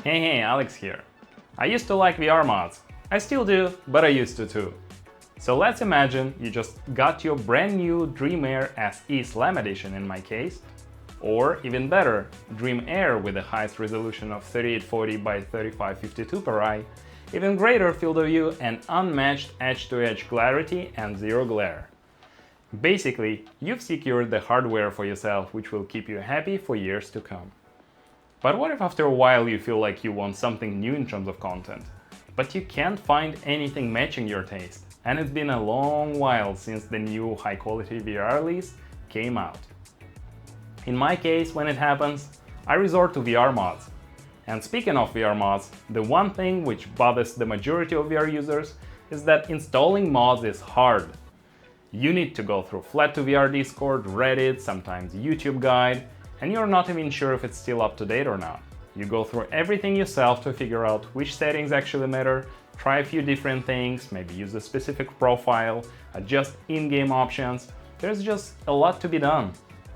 Hey, Alex here. I used to like VR mods. I still do, but I used to too. So let's imagine you just got your brand new Dream Air SE Slam Edition in my case, or even better, Dream Air with the highest resolution of 3840 by 3552 per eye, even greater field of view and unmatched edge-to-edge clarity and zero glare. Basically, you've secured the hardware for yourself which will keep you happy for years to come. But what if after a while you feel like you want something new in terms of content, but you can't find anything matching your taste, and it's been a long while since the new high-quality VR release came out? In my case, when it happens, I resort to VR mods. And speaking of VR mods, the one thing which bothers the majority of VR users is that installing mods is hard. You need to go through Flat2VR Discord, Reddit, sometimes YouTube guide, and you're not even sure if it's still up to date or not. You go through everything yourself to figure out which settings actually matter, try a few different things, maybe use a specific profile, adjust in-game options. There's just a lot to be done.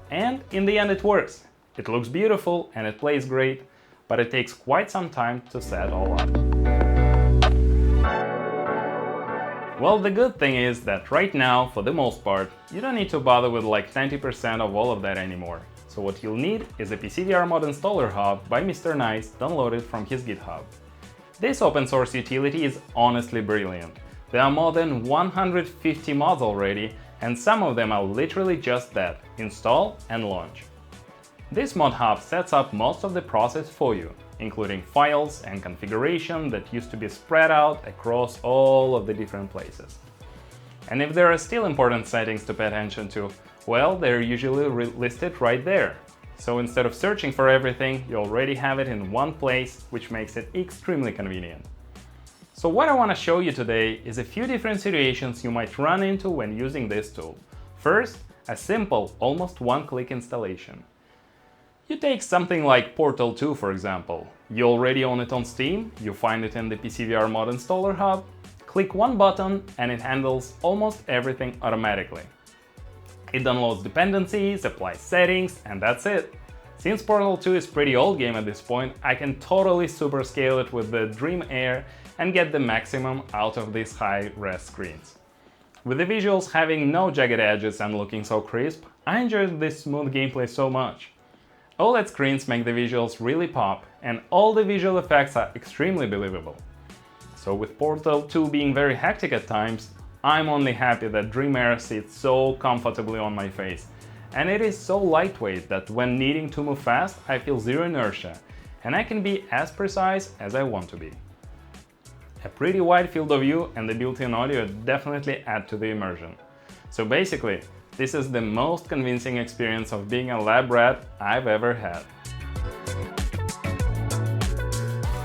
And in the end it works. It looks beautiful and it plays great, but it takes quite some time to set all up. Well, the good thing is that right now, for the most part, you don't need to bother with like 90% of all of that anymore. So what you'll need is a PCVR Mod Installer Hub by Mr. Nice, downloaded from his GitHub. This open source utility is honestly brilliant. There are more than 150 mods already, and some of them are literally just that: install and launch. This ModHub sets up most of the process for you, including files and configuration that used to be spread out across all of the different places. And if there are still important settings to pay attention to, well, they're usually listed right there. So instead of searching for everything, you already have it in one place, which makes it extremely convenient. So what I want to show you today is a few different situations you might run into when using this tool. First, a simple, almost one-click installation. You take something like Portal 2, for example. You already own it on Steam, you find it in the PCVR Mod Installer Hub, click one button and it handles almost everything automatically. It downloads dependencies, applies settings, and that's it. Since Portal 2 is pretty old game at this point, I can totally superscale it with the Dream Air and get the maximum out of these high-res screens. With the visuals having no jagged edges and looking so crisp, I enjoyed this smooth gameplay so much. OLED screens make the visuals really pop, and all the visual effects are extremely believable. So with Portal 2 being very hectic at times, I'm only happy that Dream Air sits so comfortably on my face, and it is so lightweight that when needing to move fast, I feel zero inertia, and I can be as precise as I want to be. A pretty wide field of view and the built-in audio definitely add to the immersion. So basically, this is the most convincing experience of being a lab rat I've ever had.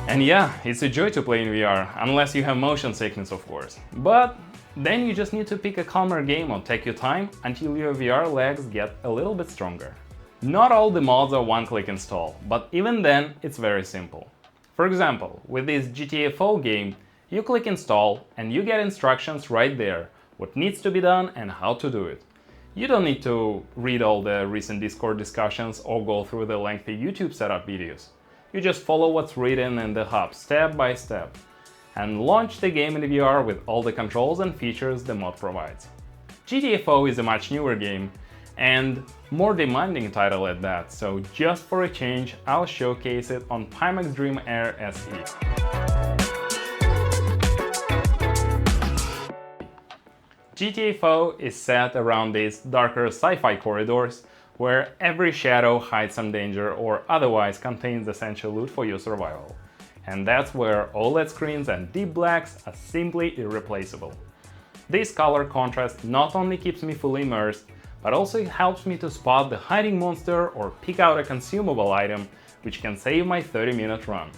And yeah, it's a joy to play in VR, unless you have motion sickness, of course. But then you just need to pick a calmer game or take your time until your VR legs get a little bit stronger. Not all the mods are one-click install, but even then it's very simple. For example, with this GTFO game, you click install and you get instructions right there, what needs to be done and how to do it. You don't need to read all the recent Discord discussions or go through the lengthy YouTube setup videos. You just follow what's written in the hub step by step, and launch the game in VR with all the controls and features the mod provides. GTFO is a much newer game and more demanding title at that, so just for a change, I'll showcase it on Pimax Dream Air SE. GTFO is set around these darker sci-fi corridors where every shadow hides some danger or otherwise contains essential loot for your survival. And that's where OLED screens and deep blacks are simply irreplaceable. This color contrast not only keeps me fully immersed, but also helps me to spot the hiding monster or pick out a consumable item, which can save my 30-minute run.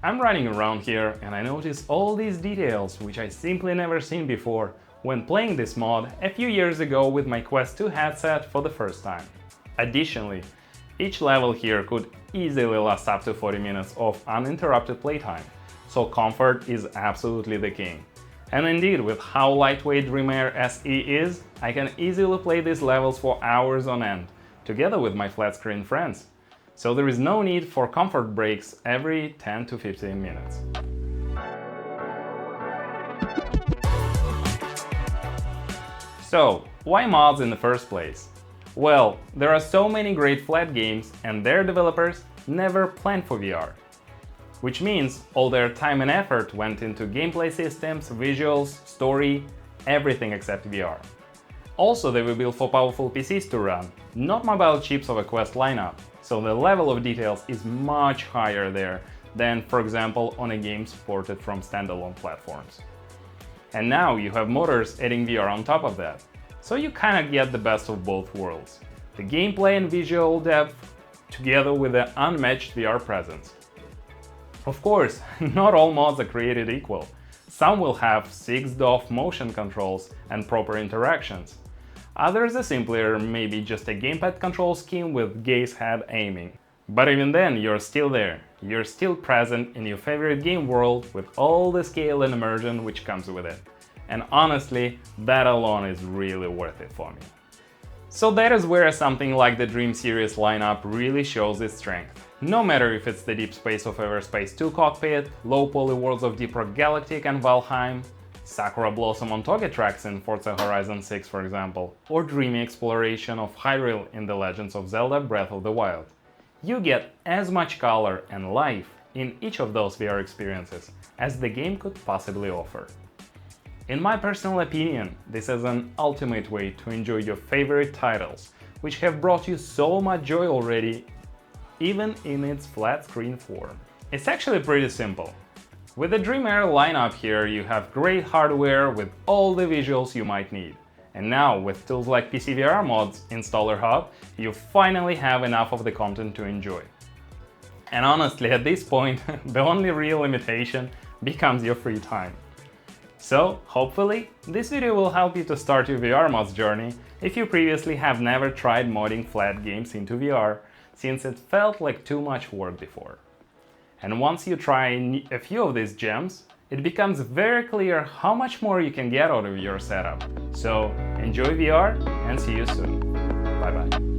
I'm running around here and I notice all these details, which I simply never seen before when playing this mod a few years ago with my Quest 2 headset for the first time. Additionally, each level here could easily last up to 40 minutes of uninterrupted playtime, so comfort is absolutely the king. And indeed, with how lightweight Dream Air SE is, I can easily play these levels for hours on end, together with my flat-screen friends. so there is no need for comfort breaks every 10 to 15 minutes. So, why mods in the first place? Well, there are so many great flat games and their developers never planned for VR. Which means all their time and effort went into gameplay systems, visuals, story, everything except VR. Also, they were built for powerful PCs to run, not mobile chips of a Quest lineup, so the level of details is much higher there than, for example, on a game supported from standalone platforms. And now you have modders adding VR on top of that, so you kinda get the best of both worlds. The gameplay and visual depth together with the unmatched VR presence. Of course, not all mods are created equal. Some will have 6DoF motion controls and proper interactions. Others are simpler, maybe just a gamepad control scheme with gaze head aiming. But even then, you're still there. You're still present in your favorite game world with all the scale and immersion which comes with it. And honestly, that alone is really worth it for me. So that is where something like the Dream Series lineup really shows its strength. No matter if it's the deep space of Everspace 2 cockpit, low-poly worlds of Deep Rock Galactic and Valheim, Sakura Blossom on Toge tracks in Forza Horizon 6 for example, or dreamy exploration of Hyrule in The Legends of Zelda Breath of the Wild. You get as much color and life in each of those VR experiences as the game could possibly offer. In my personal opinion, this is an ultimate way to enjoy your favorite titles, which have brought you so much joy already, even in its flat screen form. It's actually pretty simple. With the Dream Air lineup here, you have great hardware with all the visuals you might need. And now, with tools like PCVR Mod Installer Hub, you finally have enough of the content to enjoy. And honestly, at this point, the only real limitation becomes your free time. So, hopefully, this video will help you to start your VR mods journey if you previously have never tried modding flat games into VR, since it felt like too much work before. And once you try a few of these gems, it becomes very clear how much more you can get out of your setup. So, enjoy VR and see you soon. Bye bye.